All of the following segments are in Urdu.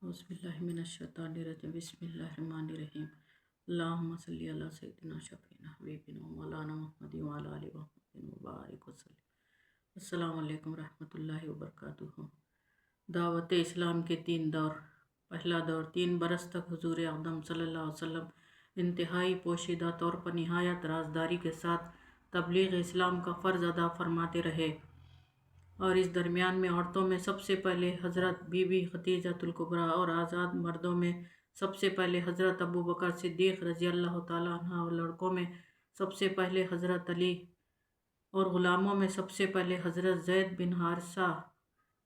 اعوذ باللہ من الشیطان الرجیم بسم اللہ الرحمن الرحیم اللہم صلی علی سیدنا شفینا حبیبنا مولانا محمد وعلی آلہ محمد مبارک وسلم۔ السلام علیکم ورحمۃ اللہ وبرکاتہ۔ دعوت اسلام کے 3 دور۔ پہلا دور 3 برس تک حضور اقدم صلی اللہ علیہ وسلم انتہائی پوشیدہ طور پر نہایت رازداری کے ساتھ تبلیغ اسلام کا فرض ادا فرماتے رہے، اور اس درمیان میں عورتوں میں سب سے پہلے حضرت بی بی خدیجۃ الکبریٰ اور آزاد مردوں میں سب سے پہلے حضرت ابو بکر صدیق رضی اللہ تعالیٰ عنہ، اور لڑکوں میں سب سے پہلے حضرت علی، اور غلاموں میں سب سے پہلے حضرت زید بن حارثہ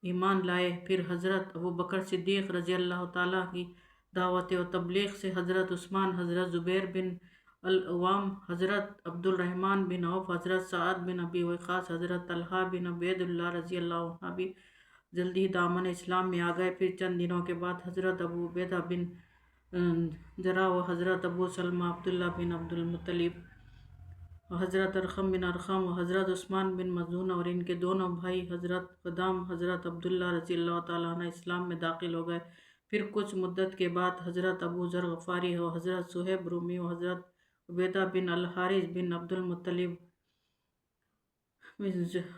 ایمان لائے۔ پھر حضرت ابو بکر صدیق رضی اللہ تعالیٰ کی دعوت و تبلیغ سے حضرت عثمان، حضرت زبیر بن العوام، حضرت عبد الرحمن بن عوف، حضرت سعد بن ابی وقاص، حضرت طلحہ بن عبید اللہ رضی اللہ عنہ بھی جلدی ہی دامن اسلام میں آ گئے۔ پھر چند دنوں کے بعد حضرت ابو عبیدہ بن جراح و حضرت ابو سلمہ عبداللہ بن عبد المطلب، حضرت ارقم بن ارقم و حضرت عثمان بن مظعون اور ان کے دونوں بھائی حضرت قدام حضرت عبداللہ رضی اللہ تعالیٰ عنہ اسلام میں داخل ہو گئے۔ پھر کچھ مدت کے بعد حضرت ابو ذر غفاری و حضرت صہیب رومی و حضرت عبیدہ بن الحارث بن عبد المطلب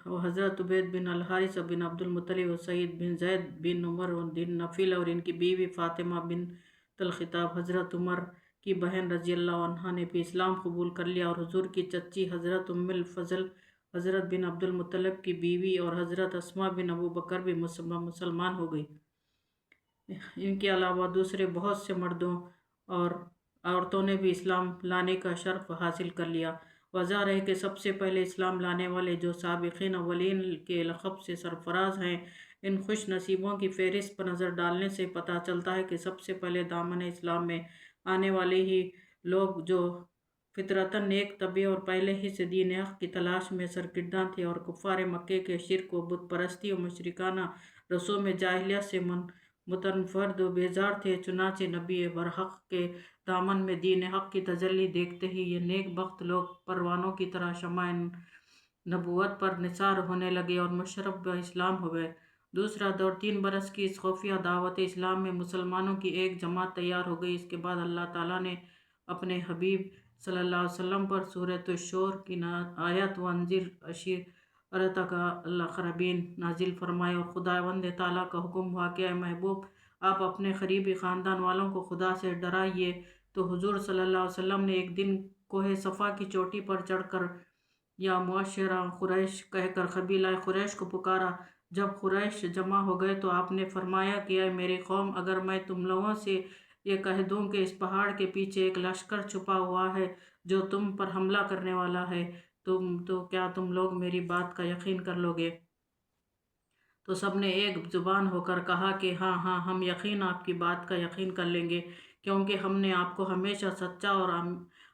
و حضرت عبید بن الحارث بن عبد المطلب و سعید بن زید بن عمر بن نفیل اور ان کی بیوی فاطمہ بنت الخطاب حضرت عمر کی بہن رضی اللہ عنہا نے بھی اسلام قبول کر لیا، اور حضور کی چچی حضرت ام الفضل حضرت بن عبد المطلب کی بیوی اور حضرت اسماء بن ابو بکر بھی مسلمان ہو گئی۔ ان کے علاوہ دوسرے بہت سے مردوں اور عورتوں نے بھی اسلام لانے کا شرف حاصل کر لیا۔ واضح رہے کہ سب سے پہلے اسلام لانے والے جو سابقین اولین کے لقب سے سرفراز ہیں، ان خوش نصیبوں کی فہرست پر نظر ڈالنے سے پتہ چلتا ہے کہ سب سے پہلے دامن اسلام میں آنے والے ہی لوگ جو فطرتاً نیک طبع اور پہلے ہی سے دین حق کی تلاش میں سرگرداں تھے، اور کفار مکے کے شرک و بت پرستی و مشرکانہ رسوم جاہلیت سے متنفر و بیزار تھے، چنانچہ نبی برحق کے دامن میں دین حق کی تجلی دیکھتے ہی یہ نیک بخت لوگ پروانوں کی طرح شمع نبوت پر نثار ہونے لگے اور مشرب اسلام ہو گئے۔ دوسرا دور 3 برس کی اس خفیہ دعوت اسلام میں مسلمانوں کی ایک جماعت تیار ہو گئی۔ اس کے بعد اللہ تعالیٰ نے اپنے حبیب صلی اللہ علیہ وسلم پر سورۃ الشور کی آیت وانذر عشیرتک الاقربین نازل فرمائی، اور خداوند تعالیٰ کا حکم ہوا کہ اے محبوب، آپ اپنے قریبی خاندان والوں کو خدا سے ڈرائیے۔ تو حضور صلی اللہ علیہ وسلم نے ایک دن کوہ صفا کی چوٹی پر چڑھ کر یا معاشرہ قریش کہہ کر قبیلہ قریش کو پکارا۔ جب قریش جمع ہو گئے تو آپ نے فرمایا کہ اے میری قوم، اگر میں تم لوگوں سے یہ کہہ دوں کہ اس پہاڑ کے پیچھے ایک لشکر چھپا ہوا ہے جو تم پر حملہ کرنے والا ہے، تو کیا تم لوگ میری بات کا یقین کر لو گے؟ تو سب نے ایک زبان ہو کر کہا کہ ہاں ہاں، ہم آپ کی بات کا یقین کر لیں گے، کیونکہ ہم نے آپ کو ہمیشہ سچا اور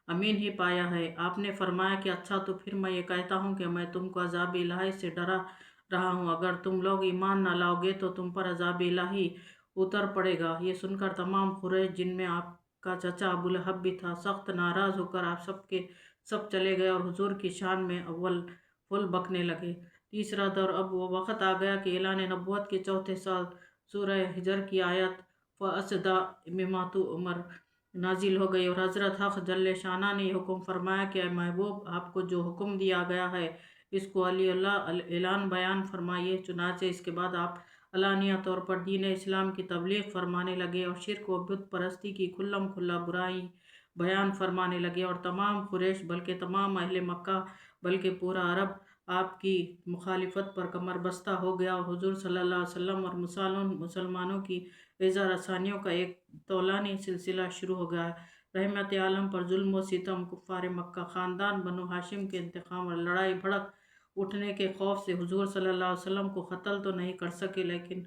امین ہی پایا ہے۔ آپ نے فرمایا کہ اچھا، تو پھر میں یہ کہتا ہوں کہ میں تم کو عذاب الہی سے ڈرا رہا ہوں، اگر تم لوگ ایمان نہ لاؤ گے تو تم پر عذاب الہی اتر پڑے گا۔ یہ سن کر تمام قریش، جن میں آپ کا چچا ابو لہب بھی تھا، سخت ناراض ہو کر آپ سب کے سب چلے گئے اور حضور کی شان میں اول فل بکنے لگے۔ تیسرا دور اب وہ وقت آ گیا کہ اعلان نبوت کے 4تھے سال سورہ حجر کی آیت فَأَسْدَى مِمَّا تُؤْمَرُ نازل ہو گئی، اور حضرت حق جل شانہ نے یہ حکم فرمایا کہ اے محبوب، آپ کو جو حکم دیا گیا ہے اس کو علی اللہ اعلان بیان فرمائیے۔ چنانچہ اس کے بعد آپ علانیہ طور پر دین اسلام کی تبلیغ فرمانے لگے اور شرک و بت پرستی کی کھلم کھلا برائی بیان فرمانے لگے، اور تمام قریش بلکہ تمام اہل مکہ بلکہ پورا عرب آپ کی مخالفت پر کمر بستہ ہو گیا، اور حضور صلی اللہ علیہ وسلم اور مسلمانوں کی اعزا رسانیوں کا ایک طولانی سلسلہ شروع ہو گیا۔ رحمت عالم پر ظلم و ستم، کفار مکہ، خاندان بنو ہاشم کے انتقام اور لڑائی بھڑک اٹھنے کے خوف سے حضور صلی اللہ علیہ وسلم کو قتل تو نہیں کر سکے، لیکن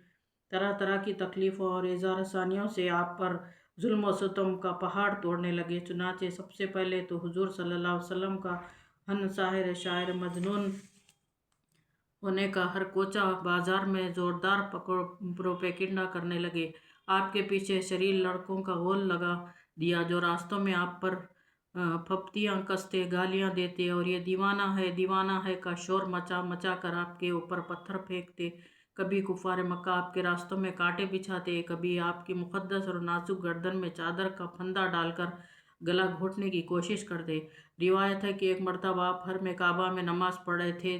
طرح طرح کی تکلیفوں اور اعزا رسانیوں سے آپ پر ظلم و ستم کا پہاڑ توڑنے لگے۔ چنانچہ سب سے پہلے تو حضور صلی اللہ علیہ وسلم کا ہن ساحر شاعر مجنون ہونے کا ہر کوچہ بازار میں زوردار پروپیگنڈا کرنے لگے۔ آپ کے پیچھے شریر لڑکوں کا غول لگا دیا جو راستوں میں آپ پر پھپتیاں کستے، گالیاں دیتے اور یہ دیوانہ ہے کا شور مچا مچا کر آپ کے اوپر پتھر پھینکتے، کبھی کفار مکہ آپ کے راستوں میں کانٹے بچھاتے، کبھی آپ کی مقدس اور نازک گردن میں چادر کا پھندا ڈال کر گلا گھونٹنے کی کوشش کرتے۔ روایت ہے کہ ایک مرتبہ آپ حرم کعبہ میں نماز پڑھ رہے تھے،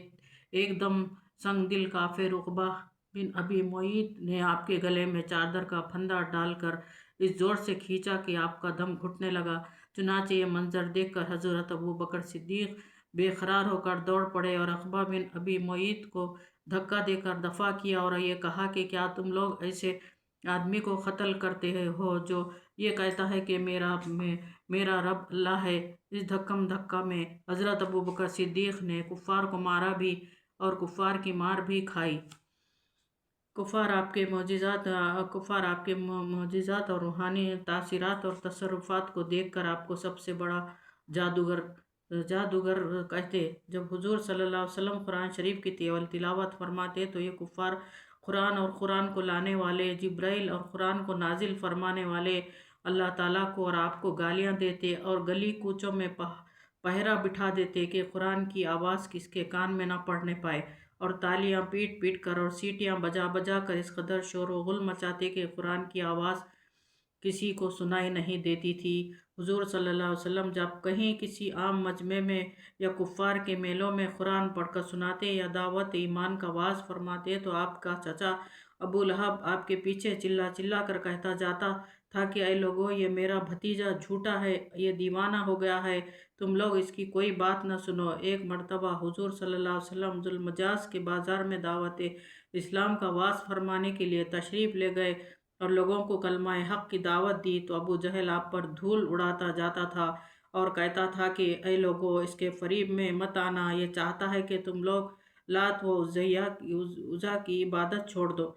ایک دم سنگ دل کافر عقبہ بن ابی معیط نے آپ کے گلے میں چادر کا پھندا ڈال کر اس زور سے کھینچا کہ آپ کا دم گھٹنے لگا۔ چنانچہ یہ منظر دیکھ کر حضرت ابو بکر صدیق بے قرار ہو کر دوڑ پڑے اور عقبہ بن ابی معیط کو دھکا دے کر دفع کیا اور یہ کہا کہ کیا تم لوگ ایسے آدمی کو قتل کرتے ہو جو یہ کہتا ہے کہ میرا رب اللہ ہے۔ اس دھکا میں حضرت ابو بکر صدیق نے کفار کو مارا بھی اور کفار کی مار بھی کھائی۔ کفار آپ کے معجزات اور روحانی تاثرات اور تصرفات کو دیکھ کر آپ کو سب سے بڑا جادوگر کہتے۔ جب حضور صلی اللہ علیہ وسلم قرآن شریف کی تلاوت فرماتے تو یہ کفار قرآن اور قرآن کو لانے والے جبرائیل اور قرآن کو نازل فرمانے والے اللہ تعالیٰ کو اور آپ کو گالیاں دیتے اور گلی کوچوں میں پہرا بٹھا دیتے کہ قرآن کی آواز کس کے کان میں نہ پڑنے پائے، اور تالیاں پیٹ کر اور سیٹیاں بجا کر اس قدر شور و غل مچاتے کہ قرآن کی آواز کسی کو سنائی نہیں دیتی تھی۔ حضور صلی اللہ علیہ وسلم جب کہیں کسی عام مجمع میں یا کفار کے میلوں میں قرآن پڑھ کر سناتے یا دعوت ایمان کا واعظ فرماتے تو آپ کا چچا ابو لہب آپ کے پیچھے چلا کر کہتا جاتا تھا کہ اے لوگو، یہ میرا بھتیجا جھوٹا ہے، یہ دیوانہ ہو گیا ہے، تم لوگ اس کی کوئی بات نہ سنو۔ ایک مرتبہ حضور صلی اللہ علیہ وسلم ذو المجاز کے بازار میں دعوت اسلام کا واعظ فرمانے کے لیے تشریف لے گئے اور لوگوں کو کلمہ حق کی دعوت دی تو ابو جہل آپ پر دھول اڑاتا جاتا تھا اور کہتا تھا کہ اے لوگو، اس کے فریب میں مت آنا، یہ چاہتا ہے کہ تم لوگ لات و عزا کی عبادت چھوڑ دو۔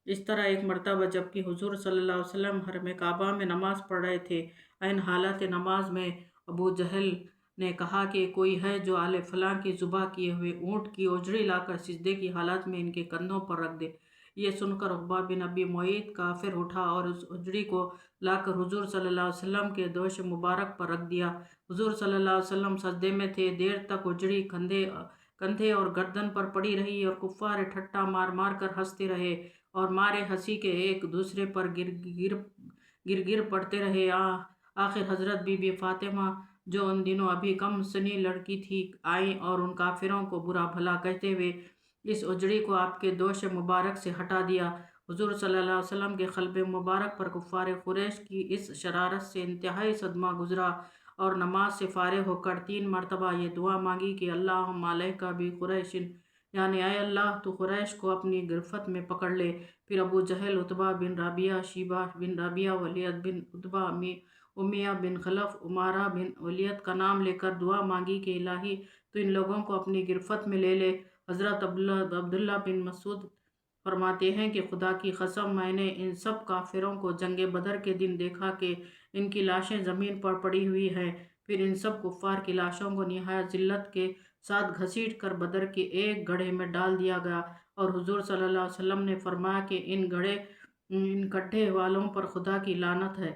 اس طرح ایک مرتبہ جبکہ حضور صلی اللہ علیہ وسلم حرم کعبہ میں نماز پڑھ رہے تھے، عین حالت نماز میں ابو جہل نے کہا کہ کوئی ہے جو آل فلاں کی ذبح کیے ہوئے اونٹ کی اوجڑی لا کر سجدے کی حالت میں ان کے کندھوں پر رکھ دے۔ یہ سن کر عقبہ بن ابی معیط کافر اٹھا اور اس اوجڑی کو لا کر حضور صلی اللہ علیہ وسلم کے دوش مبارک پر رکھ دیا۔ حضور صلی اللہ علیہ وسلم سجدے میں تھے، دیر تک اوجڑی کندھے اور گردن پر پڑی رہی اور کفار ٹھٹا مار کر ہنستے رہے اور مارے ہنسی کے ایک دوسرے پر گر پڑتے رہے۔ آخر حضرت بی بی فاطمہ جو ان دنوں ابھی کم سنی لڑکی تھی آئیں اور ان کافروں کو برا بھلا کہتے ہوئے اس اوجڑی کو آپ کے دوش مبارک سے ہٹا دیا۔ حضور صلی اللہ علیہ وسلم کے قلب مبارک پر کفار قریش کی اس شرارت سے انتہائی صدمہ گزرا اور نماز سے فارغ ہو کر 3 مرتبہ یہ دعا مانگی کہ اللہم علیک بقریش، یعنی اے اللہ تو قریش کو اپنی گرفت میں پکڑ لے۔ پھر ابو جہل، عتبہ بن ربیعہ، شیبہ بن ربیعہ، ولید بن عتبہ، امیہ بن خلف، عمارہ بن ولید کا نام لے کر دعا مانگی کہ الہی تو ان لوگوں کو اپنی گرفت میں لے لے۔ حضرت عبداللہ بن مسعود فرماتے ہیں کہ خدا کی قسم، میں نے ان سب کافروں کو جنگ بدر کے دن دیکھا کہ ان کی لاشیں زمین پر پڑی ہوئی ہیں۔ پھر ان سب کفار کی لاشوں کو نہایت ذلت کے ساتھ گھسیٹ کر بدر کے ایک گڑھے میں ڈال دیا گیا، اور حضور صلی اللہ علیہ وسلم نے فرمایا کہ ان گڑھے والوں پر خدا کی لعنت ہے۔